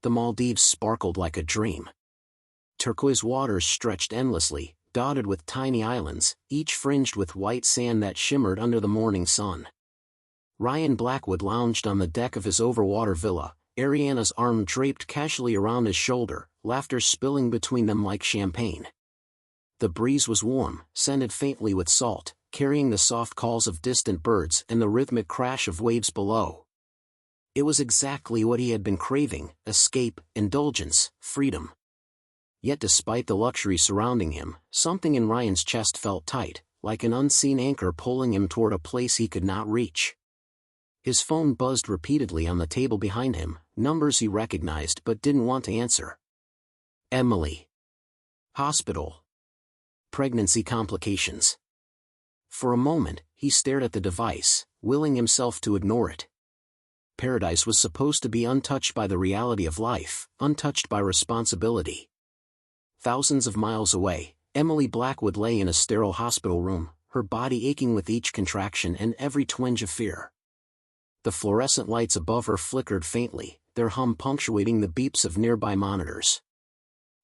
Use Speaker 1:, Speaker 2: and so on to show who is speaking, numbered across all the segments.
Speaker 1: The Maldives sparkled like a dream. Turquoise waters stretched endlessly, dotted with tiny islands, each fringed with white sand that shimmered under the morning sun. Ryan Blackwood lounged on the deck of his overwater villa, Ariana's arm draped casually around his shoulder, laughter spilling between them like champagne. The breeze was warm, scented faintly with salt, carrying the soft calls of distant birds and the rhythmic crash of waves below. It was exactly what he had been craving: escape, indulgence, freedom. Yet despite the luxury surrounding him, something in Ryan's chest felt tight, like an unseen anchor pulling him toward a place he could not reach. His phone buzzed repeatedly on the table behind him, numbers he recognized but didn't want to answer. Emily. Hospital. Pregnancy complications. For a moment, he stared at the device, willing himself to ignore it. Paradise was supposed to be untouched by the reality of life, untouched by responsibility. Thousands of miles away, Emily Blackwood lay in a sterile hospital room, her body aching with each contraction and every twinge of fear. The fluorescent lights above her flickered faintly, their hum punctuating the beeps of nearby monitors.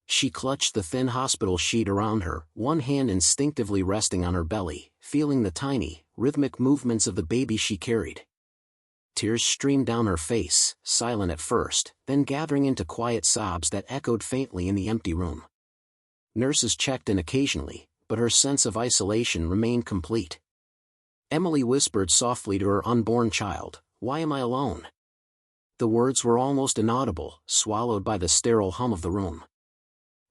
Speaker 1: She clutched the thin hospital sheet around her, one hand instinctively resting on her belly, feeling the tiny, rhythmic movements of the baby she carried. Tears streamed down her face, silent at first, then gathering into quiet sobs that echoed faintly in the empty room. Nurses checked in occasionally, but her sense of isolation remained complete. Emily whispered softly to her unborn child, "Why am I alone?" The words were almost inaudible, swallowed by the sterile hum of the room.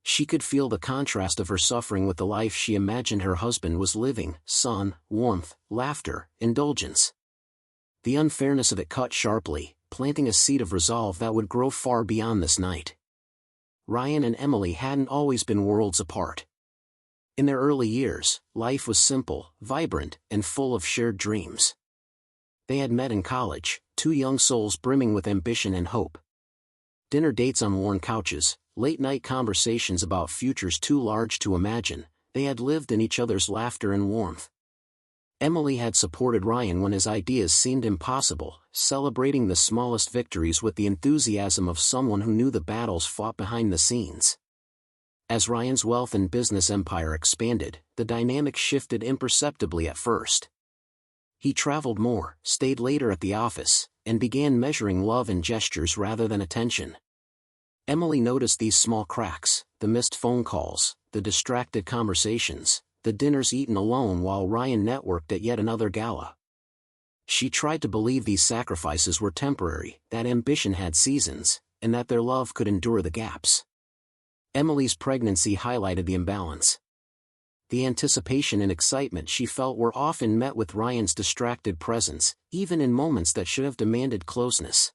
Speaker 1: She could feel the contrast of her suffering with the life she imagined her husband was living: sun, warmth, laughter, indulgence. The unfairness of it cut sharply, planting a seed of resolve that would grow far beyond this night. Ryan and Emily hadn't always been worlds apart. In their early years, life was simple, vibrant, and full of shared dreams. They had met in college, two young souls brimming with ambition and hope. Dinner dates on worn couches, late-night conversations about futures too large to imagine, they had lived in each other's laughter and warmth. Emily had supported Ryan when his ideas seemed impossible, celebrating the smallest victories with the enthusiasm of someone who knew the battles fought behind the scenes. As Ryan's wealth and business empire expanded, the dynamic shifted imperceptibly at first. He traveled more, stayed later at the office, and began measuring love in gestures rather than attention. Emily noticed these small cracks: the missed phone calls, the distracted conversations, the dinners eaten alone while Ryan networked at yet another gala. She tried to believe these sacrifices were temporary, that ambition had seasons, and that their love could endure the gaps. Emily's pregnancy highlighted the imbalance. The anticipation and excitement she felt were often met with Ryan's distracted presence, even in moments that should have demanded closeness.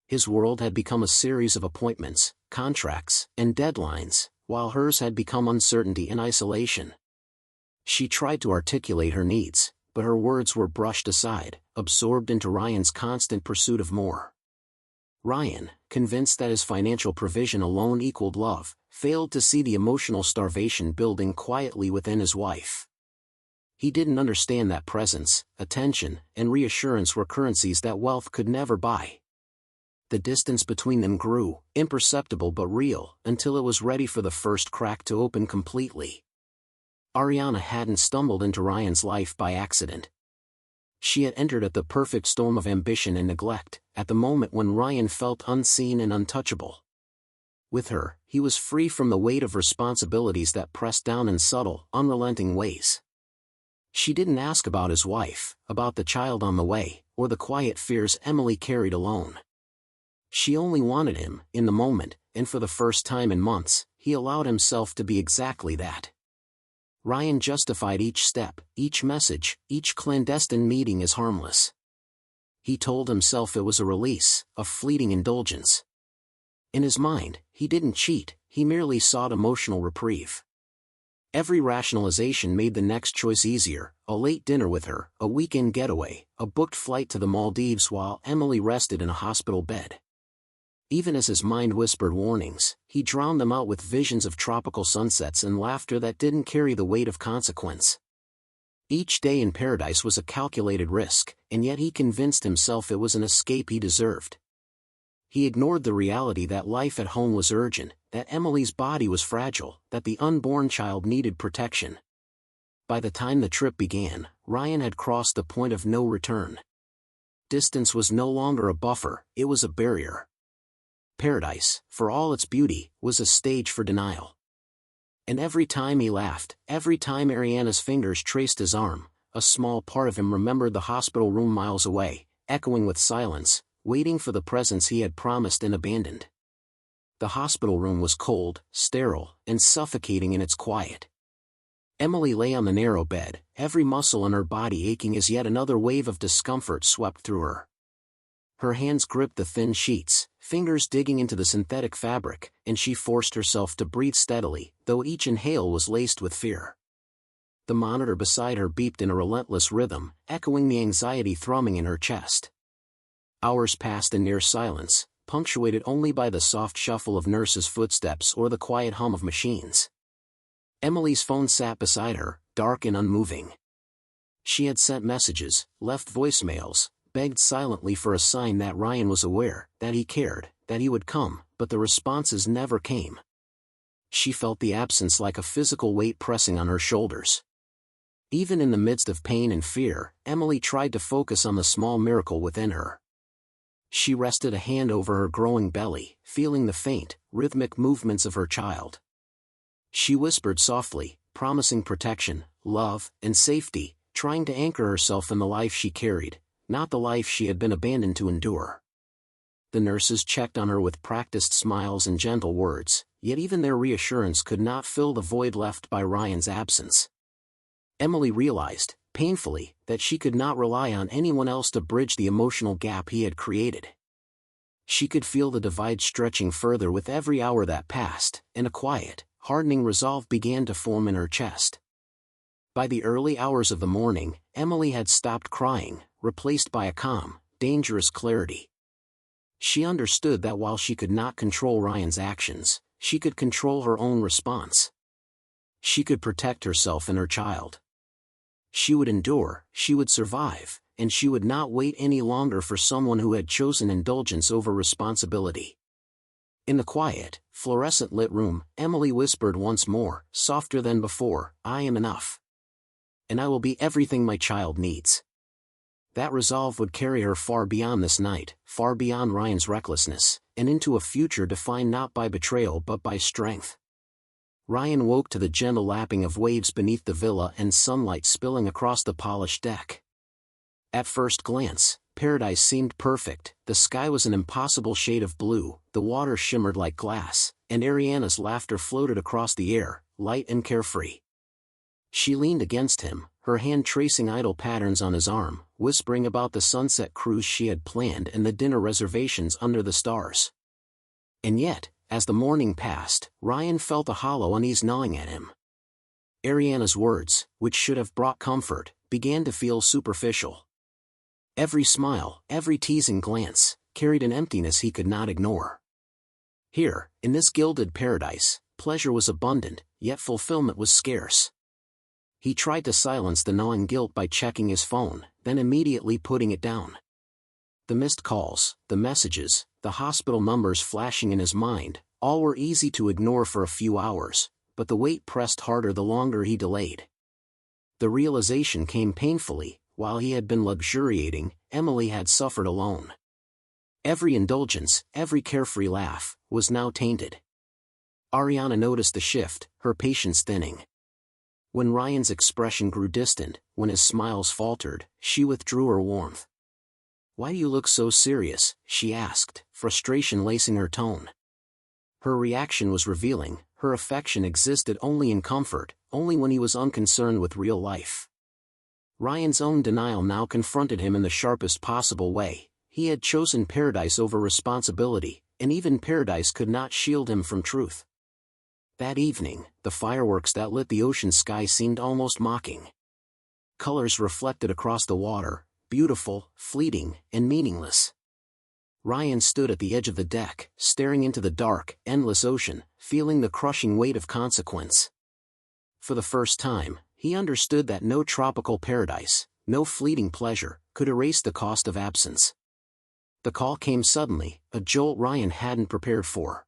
Speaker 1: His world had become a series of appointments, contracts, and deadlines, while hers had become uncertainty and isolation. She tried to articulate her needs, but her words were brushed aside, absorbed into Ryan's constant pursuit of more. Ryan, convinced that his financial provision alone equaled love, failed to see the emotional starvation building quietly within his wife. He didn't understand that presence, attention, and reassurance were currencies that wealth could never buy. The distance between them grew, imperceptible but real, until it was ready for the first crack to open completely. Ariana hadn't stumbled into Ryan's life by accident. She had entered at the perfect storm of ambition and neglect, at the moment when Ryan felt unseen and untouchable. With her, he was free from the weight of responsibilities that pressed down in subtle, unrelenting ways. She didn't ask about his wife, about the child on the way, or the quiet fears Emily carried alone. She only wanted him, in the moment, and for the first time in months, he allowed himself to be exactly that. Ryan justified each step, each message, each clandestine meeting as harmless. He told himself it was a release, a fleeting indulgence. In his mind, he didn't cheat, he merely sought emotional reprieve. Every rationalization made the next choice easier: a late dinner with her, a weekend getaway, a booked flight to the Maldives while Emily rested in a hospital bed. Even as his mind whispered warnings, he drowned them out with visions of tropical sunsets and laughter that didn't carry the weight of consequence. Each day in paradise was a calculated risk, and yet he convinced himself it was an escape he deserved. he ignored the reality that life at home was urgent, that Emily's body was fragile, that the unborn child needed protection. By the time the trip began, Ryan had crossed the point of no return. Distance was no longer a buffer, it was a barrier. Paradise, for all its beauty, was a stage for denial. And every time he laughed, every time Ariana's fingers traced his arm, a small part of him remembered the hospital room miles away, echoing with silence, waiting for the presence he had promised and abandoned. The hospital room was cold, sterile, and suffocating in its quiet. Emily lay on the narrow bed, every muscle in her body aching as yet another wave of discomfort swept through her. Her hands gripped the thin sheets, fingers digging into the synthetic fabric, and she forced herself to breathe steadily, though each inhale was laced with fear. The monitor beside her beeped in a relentless rhythm, echoing the anxiety thrumming in her chest. Hours passed in near silence, punctuated only by the soft shuffle of nurses' footsteps or the quiet hum of machines. Emily's phone sat beside her, dark and unmoving. She had sent messages, left voicemails, begged silently for a sign that Ryan was aware, that he cared, that he would come, but the responses never came. She felt the absence like a physical weight pressing on her shoulders. Even in the midst of pain and fear, Emily tried to focus on the small miracle within her. She rested a hand over her growing belly, feeling the faint, rhythmic movements of her child. She whispered softly, promising protection, love, and safety, trying to anchor herself in the life she carried, not the life she had been abandoned to endure. The nurses checked on her with practiced smiles and gentle words, yet even their reassurance could not fill the void left by Ryan's absence. Emily realized, painfully, that she could not rely on anyone else to bridge the emotional gap he had created. She could feel the divide stretching further with every hour that passed, and a quiet, hardening resolve began to form in her chest. By the early hours of the morning, Emily had stopped crying, replaced by a calm, dangerous clarity. She understood that while she could not control Ryan's actions, she could control her own response. She could protect herself and her child. She would endure, she would survive, and she would not wait any longer for someone who had chosen indulgence over responsibility. In the quiet, fluorescent-lit room, Emily whispered once more, softer than before, "I am enough. And I will be everything my child needs." That resolve would carry her far beyond this night, far beyond Ryan's recklessness, and into a future defined not by betrayal but by strength. Ryan woke to the gentle lapping of waves beneath the villa and sunlight spilling across the polished deck. At first glance, paradise seemed perfect. The sky was an impossible shade of blue, the water shimmered like glass, and Ariana's laughter floated across the air, light and carefree. She leaned against him, her hand tracing idle patterns on his arm, whispering about the sunset cruise she had planned and the dinner reservations under the stars. And yet, as the morning passed, Ryan felt a hollow unease gnawing at him. Ariana's words, which should have brought comfort, began to feel superficial. Every smile, every teasing glance, carried an emptiness he could not ignore. Here, in this gilded paradise, pleasure was abundant, yet fulfillment was scarce. He tried to silence the gnawing guilt by checking his phone, then immediately putting it down. The missed calls, the messages, the hospital numbers flashing in his mind, all were easy to ignore for a few hours, but the weight pressed harder the longer he delayed. The realization came painfully, while he had been luxuriating, Emily had suffered alone. Every indulgence, every carefree laugh, was now tainted. Ariana noticed the shift, her patience thinning. When Ryan's expression grew distant, when his smiles faltered, she withdrew her warmth. "Why do you look so serious?" she asked, frustration lacing her tone. Her reaction was revealing, her affection existed only in comfort, only when he was unconcerned with real life. Ryan's own denial now confronted him in the sharpest possible way. He had chosen paradise over responsibility, and even paradise could not shield him from truth. That evening, the fireworks that lit the ocean sky seemed almost mocking. Colors reflected across the water, beautiful, fleeting, and meaningless. Ryan stood at the edge of the deck, staring into the dark, endless ocean, feeling the crushing weight of consequence. For the first time, he understood that no tropical paradise, no fleeting pleasure, could erase the cost of absence. The call came suddenly, a jolt Ryan hadn't prepared for.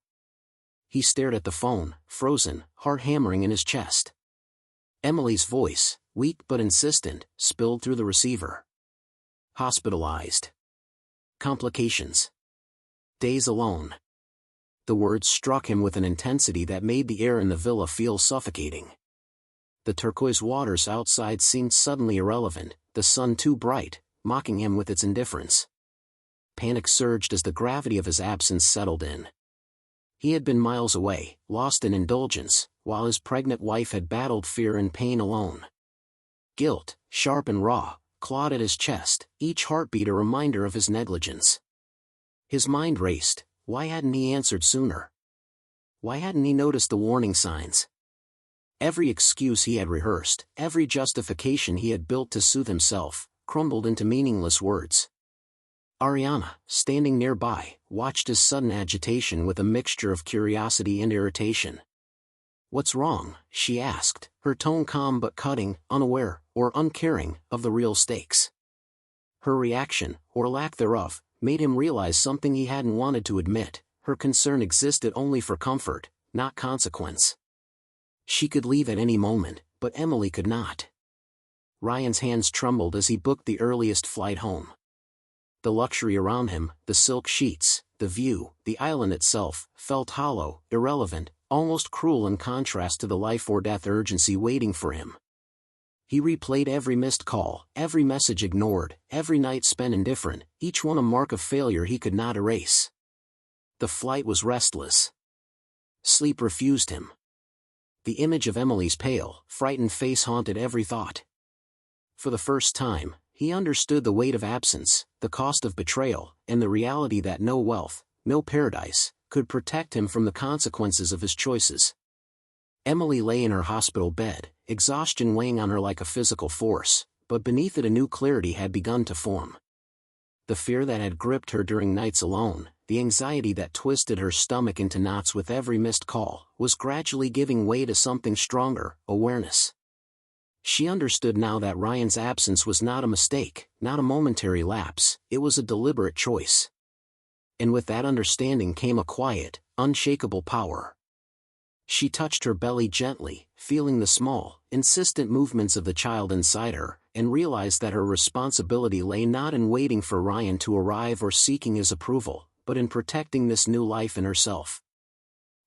Speaker 1: He stared at the phone, frozen, heart hammering in his chest. Emily's voice, weak but insistent, spilled through the receiver. Hospitalized. Complications. Days alone. The words struck him with an intensity that made the air in the villa feel suffocating. The turquoise waters outside seemed suddenly irrelevant, the sun too bright, mocking him with its indifference. Panic surged as the gravity of his absence settled in. He had been miles away, lost in indulgence, while his pregnant wife had battled fear and pain alone. Guilt, sharp and raw, clawed at his chest, each heartbeat a reminder of his negligence. His mind raced. Why hadn't he answered sooner? Why hadn't he noticed the warning signs? Every excuse he had rehearsed, every justification he had built to soothe himself, crumbled into meaningless words. Ariana, standing nearby, watched his sudden agitation with a mixture of curiosity and irritation. "What's wrong?" she asked, her tone calm but cutting, unaware, or uncaring, of the real stakes. Her reaction, or lack thereof, made him realize something he hadn't wanted to admit: her concern existed only for comfort, not consequence. She could leave at any moment, but Emily could not. Ryan's hands trembled as he booked the earliest flight home. The luxury around him, the silk sheets, the view, the island itself, felt hollow, irrelevant, almost cruel in contrast to the life-or-death urgency waiting for him. He replayed every missed call, every message ignored, every night spent indifferent, each one a mark of failure he could not erase. The flight was restless. Sleep refused him. The image of Emily's pale, frightened face haunted every thought. For the first time, he understood the weight of absence, the cost of betrayal, and the reality that no wealth, no paradise, could protect him from the consequences of his choices. Emily lay in her hospital bed, exhaustion weighing on her like a physical force, but beneath it a new clarity had begun to form. The fear that had gripped her during nights alone, the anxiety that twisted her stomach into knots with every missed call, was gradually giving way to something stronger: awareness. She understood now that Ryan's absence was not a mistake, not a momentary lapse, it was a deliberate choice. And with that understanding came a quiet, unshakable power. She touched her belly gently, feeling the small, insistent movements of the child inside her, and realized that her responsibility lay not in waiting for Ryan to arrive or seeking his approval, but in protecting this new life in herself.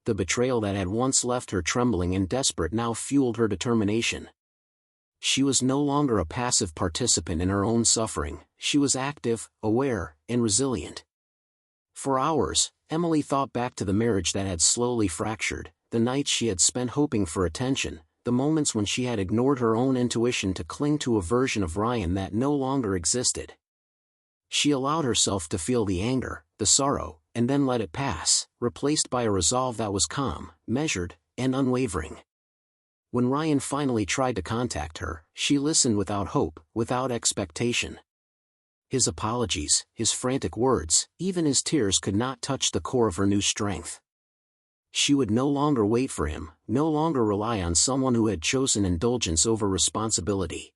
Speaker 1: The betrayal that had once left her trembling and desperate now fueled her determination. She was no longer a passive participant in her own suffering, she was active, aware, and resilient. For hours, Emily thought back to the marriage that had slowly fractured, the nights she had spent hoping for attention, the moments when she had ignored her own intuition to cling to a version of Ryan that no longer existed. She allowed herself to feel the anger, the sorrow, and then let it pass, replaced by a resolve that was calm, measured, and unwavering. When Ryan finally tried to contact her, she listened without hope, without expectation. His apologies, his frantic words, even his tears could not touch the core of her new strength. She would no longer wait for him, no longer rely on someone who had chosen indulgence over responsibility.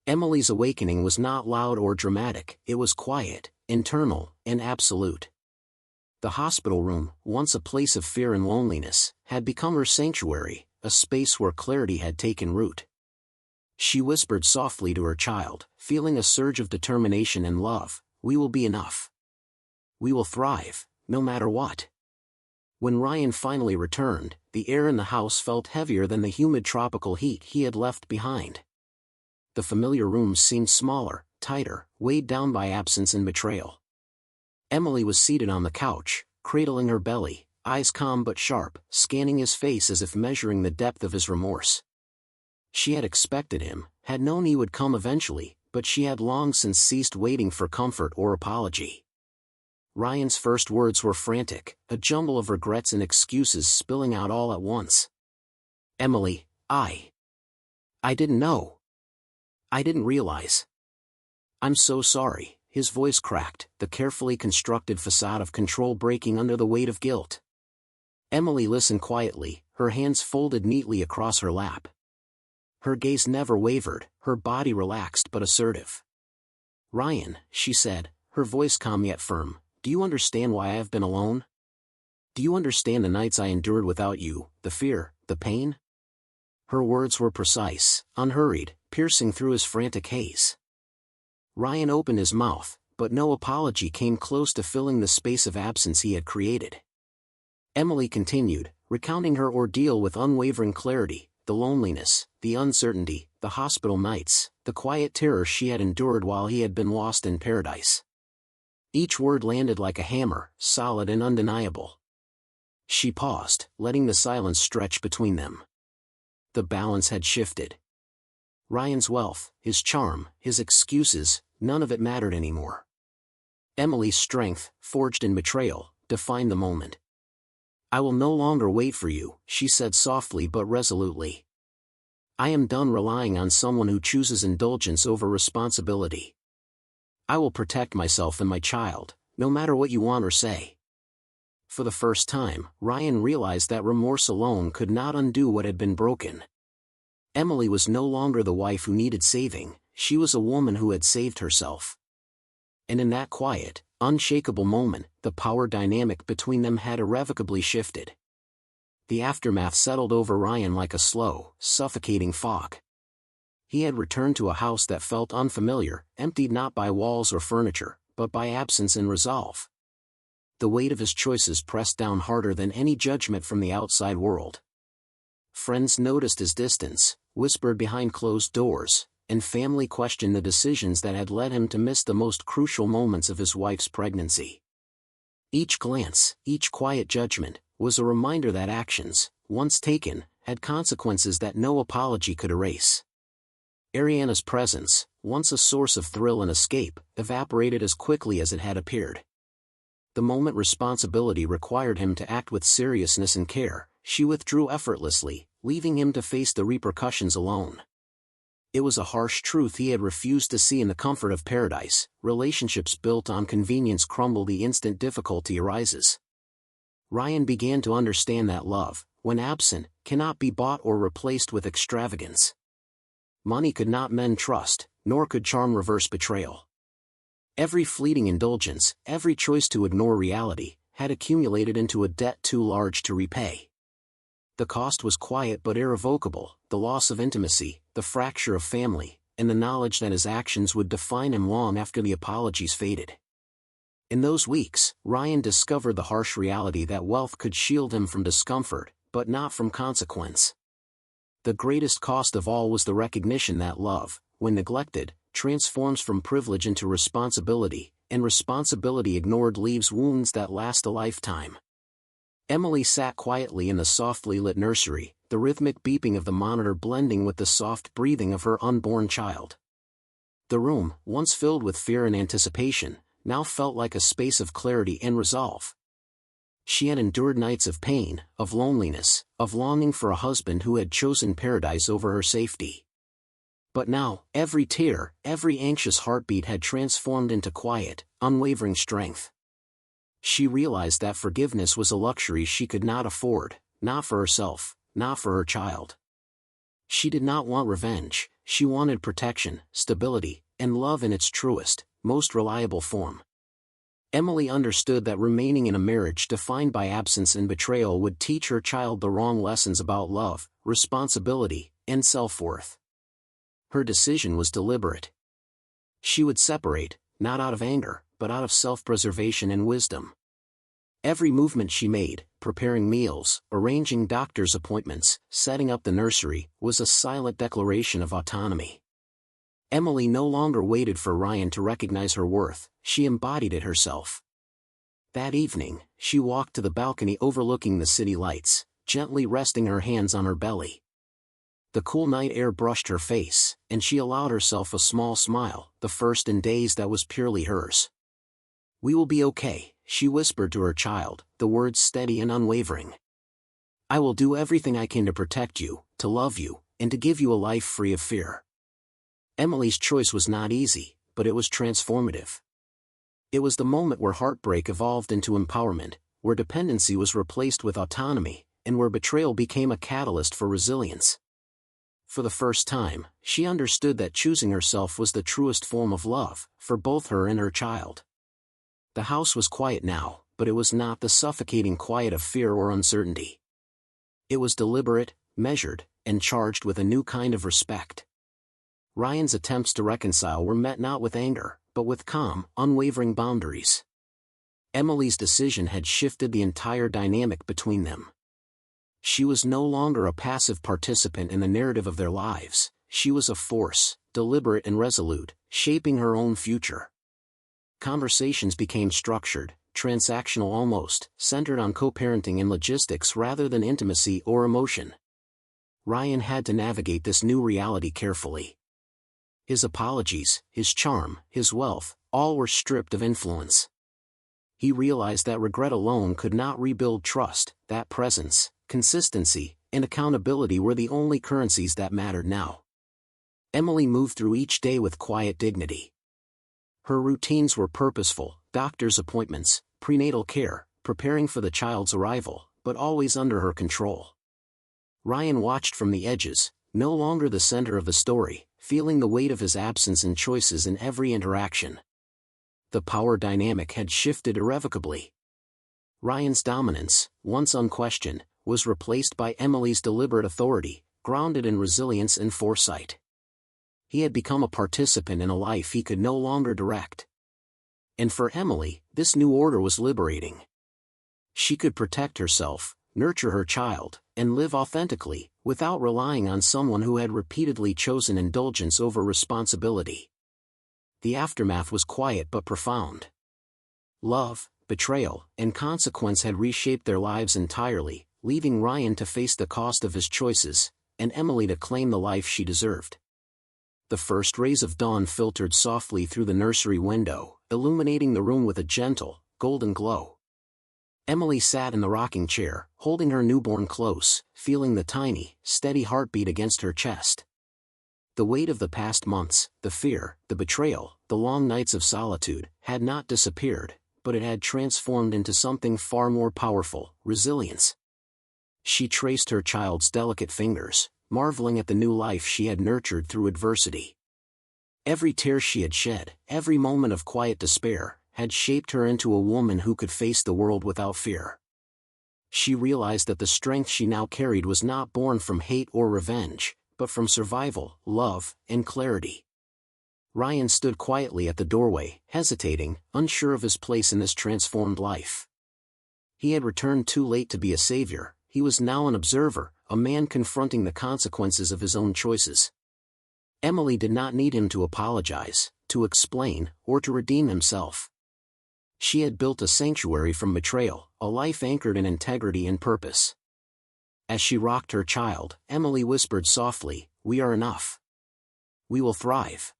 Speaker 1: Emily's awakening was not loud or dramatic, it was quiet, internal, and absolute. The hospital room, once a place of fear and loneliness, had become her sanctuary, a space where clarity had taken root. She whispered softly to her child, feeling a surge of determination and love: "We will be enough. We will thrive, no matter what." When Ryan finally returned, the air in the house felt heavier than the humid tropical heat he had left behind. The familiar rooms seemed smaller, tighter, weighed down by absence and betrayal. Emily was seated on the couch, cradling her belly, eyes calm but sharp, scanning his face as if measuring the depth of his remorse. She had expected him, had known he would come eventually, but she had long since ceased waiting for comfort or apology. Ryan's first words were frantic, a jumble of regrets and excuses spilling out all at once. "Emily, I didn't know. I didn't realize. I'm so sorry." His voice cracked, the carefully constructed facade of control breaking under the weight of guilt. Emily listened quietly, her hands folded neatly across her lap. Her gaze never wavered, her body relaxed but assertive. "Ryan," she said, her voice calm yet firm. Do you understand why I have been alone? Do you understand the nights I endured without you, the fear, the pain? Her words were precise, unhurried, piercing through his frantic haze. Ryan opened his mouth, but no apology came close to filling the space of absence he had created. Emily continued, recounting her ordeal with unwavering clarity, the loneliness, the uncertainty, the hospital nights, the quiet terror she had endured while he had been lost in paradise. Each word landed like a hammer, solid and undeniable. She paused, letting the silence stretch between them. The balance had shifted. Ryan's wealth, his charm, his excuses, none of it mattered anymore. Emily's strength, forged in betrayal, defined the moment. I will no longer wait for you, she said softly but resolutely. I am done relying on someone who chooses indulgence over responsibility. I will protect myself and my child, no matter what you want or say. For the first time, Ryan realized that remorse alone could not undo what had been broken. Emily was no longer the wife who needed saving, she was a woman who had saved herself. And in that quiet, unshakable moment, the power dynamic between them had irrevocably shifted. The aftermath settled over Ryan like a slow, suffocating fog. He had returned to a house that felt unfamiliar, emptied not by walls or furniture, but by absence and resolve. The weight of his choices pressed down harder than any judgment from the outside world. Friends noticed his distance, whispered behind closed doors, and family questioned the decisions that had led him to miss the most crucial moments of his wife's pregnancy. Each glance, each quiet judgment, was a reminder that actions, once taken, had consequences that no apology could erase. Ariana's presence, once a source of thrill and escape, evaporated as quickly as it had appeared. The moment responsibility required him to act with seriousness and care, she withdrew effortlessly, leaving him to face the repercussions alone. It was a harsh truth he had refused to see in the comfort of paradise. Relationships built on convenience crumble the instant difficulty arises. Ryan began to understand that love, when absent, cannot be bought or replaced with extravagance. Money could not mend trust, nor could charm reverse betrayal. Every fleeting indulgence, every choice to ignore reality, had accumulated into a debt too large to repay. The cost was quiet but irrevocable, the loss of intimacy, the fracture of family, and the knowledge that his actions would define him long after the apologies faded. In those weeks, Ryan discovered the harsh reality that wealth could shield him from discomfort, but not from consequence. The greatest cost of all was the recognition that love, when neglected, transforms from privilege into responsibility, and responsibility ignored leaves wounds that last a lifetime. Emily sat quietly in the softly lit nursery, the rhythmic beeping of the monitor blending with the soft breathing of her unborn child. The room, once filled with fear and anticipation, now felt like a space of clarity and resolve. She had endured nights of pain, of loneliness, of longing for a husband who had chosen paradise over her safety. But now, every tear, every anxious heartbeat had transformed into quiet, unwavering strength. She realized that forgiveness was a luxury she could not afford, not for herself, not for her child. She did not want revenge, she wanted protection, stability, and love in its truest, most reliable form. Emily understood that remaining in a marriage defined by absence and betrayal would teach her child the wrong lessons about love, responsibility, and self-worth. Her decision was deliberate. She would separate, not out of anger, but out of self-preservation and wisdom. Every movement she made, preparing meals, arranging doctor's appointments, setting up the nursery, was a silent declaration of autonomy. Emily no longer waited for Ryan to recognize her worth, she embodied it herself. That evening, she walked to the balcony overlooking the city lights, gently resting her hands on her belly. The cool night air brushed her face, and she allowed herself a small smile, the first in days that was purely hers. "We will be okay," she whispered to her child, the words steady and unwavering. "I will do everything I can to protect you, to love you, and to give you a life free of fear." Emily's choice was not easy, but it was transformative. It was the moment where heartbreak evolved into empowerment, where dependency was replaced with autonomy, and where betrayal became a catalyst for resilience. For the first time, she understood that choosing herself was the truest form of love, for both her and her child. The house was quiet now, but it was not the suffocating quiet of fear or uncertainty. It was deliberate, measured, and charged with a new kind of respect. Ryan's attempts to reconcile were met not with anger, but with calm, unwavering boundaries. Emily's decision had shifted the entire dynamic between them. She was no longer a passive participant in the narrative of their lives, she was a force, deliberate and resolute, shaping her own future. Conversations became structured, transactional almost, centered on co-parenting and logistics rather than intimacy or emotion. Ryan had to navigate this new reality carefully. His apologies, his charm, his wealth, all were stripped of influence. He realized that regret alone could not rebuild trust, that presence, consistency, and accountability were the only currencies that mattered now. Emily moved through each day with quiet dignity. Her routines were purposeful, doctor's appointments, prenatal care, preparing for the child's arrival, but always under her control. Ryan watched from the edges, no longer the center of the story, feeling the weight of his absence and choices in every interaction. The power dynamic had shifted irrevocably. Ryan's dominance, once unquestioned, was replaced by Emily's deliberate authority, grounded in resilience and foresight. He had become a participant in a life he could no longer direct. And for Emily, this new order was liberating. She could protect herself, nurture her child, and live authentically, without relying on someone who had repeatedly chosen indulgence over responsibility. The aftermath was quiet but profound. Love, betrayal, and consequence had reshaped their lives entirely, leaving Ryan to face the cost of his choices, and Emily to claim the life she deserved. The first rays of dawn filtered softly through the nursery window, illuminating the room with a gentle, golden glow. Emily sat in the rocking chair, holding her newborn close, feeling the tiny, steady heartbeat against her chest. The weight of the past months, the fear, the betrayal, the long nights of solitude, had not disappeared, but it had transformed into something far more powerful, resilience. She traced her child's delicate fingers, marveling at the new life she had nurtured through adversity. Every tear she had shed, every moment of quiet despair, had shaped her into a woman who could face the world without fear. She realized that the strength she now carried was not born from hate or revenge, but from survival, love, and clarity. Ryan stood quietly at the doorway, hesitating, unsure of his place in this transformed life. He had returned too late to be a savior, he was now an observer, a man confronting the consequences of his own choices. Emily did not need him to apologize, to explain, or to redeem himself. She had built a sanctuary from betrayal, a life anchored in integrity and purpose. As she rocked her child, Emily whispered softly, "We are enough. We will thrive."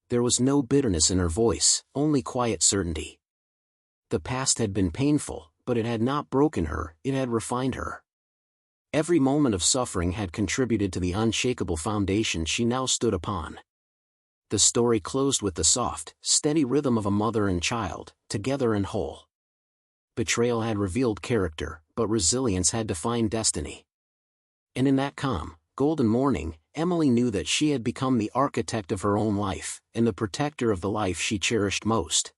Speaker 1: There was no bitterness in her voice, only quiet certainty. The past had been painful, but it had not broken her, it had refined her. Every moment of suffering had contributed to the unshakable foundation she now stood upon. The story closed with the soft, steady rhythm of a mother and child, together and whole. Betrayal had revealed character, but resilience had defined destiny. And in that calm, golden morning, Emily knew that she had become the architect of her own life, and the protector of the life she cherished most.